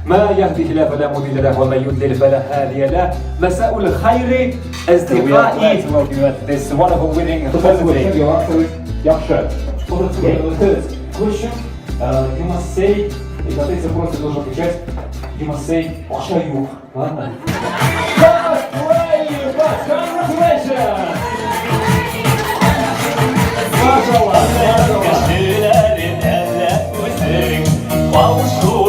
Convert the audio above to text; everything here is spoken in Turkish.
ما يهده الله فلا مضل له ومن يضلل فلا هادي له. مساء الخير أصدقائي. This wonderful winning holiday. Yaxşı. Question. You must say. И ответить просто должен отвечать. You must say. Пошаю. Ладно? Congratulations! Maşallah. Gözlerin elle üzerim, kavuştum.